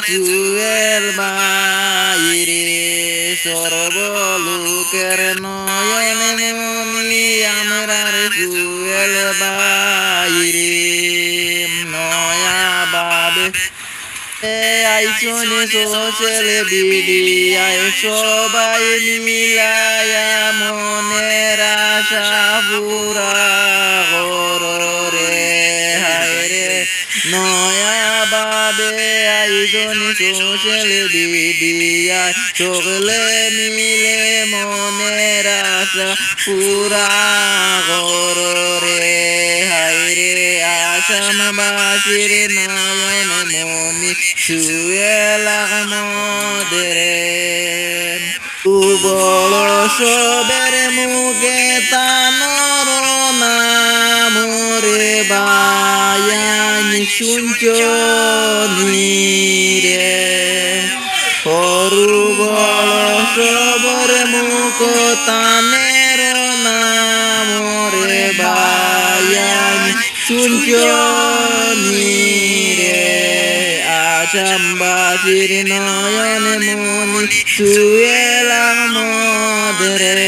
চুয়েল বাইরে সর্বলোকের নয়নে মনি আমরার চুয়েল বাইরে নয়া বাবে আইসনে সোশ্যাল মিডিয়ায় সবাই মিলায়া মনের আশা পুরা রে হায় রে নয়া বাবে আইসনে সোশ্যাল মিডিয়ায় সকলে মিলে মনের আশা পুরা রে হায় রে আসামবাসীর নয়ন মনি চুয়েল আহমদের বড় সবের মুখে তানর নামরে বায়ান শুনছ রে সরু বড় সবর মুখ তানের নামরে বায়ান শুনছ রে আসামবাসীর নয়ন মনি চুয়েল আহমদের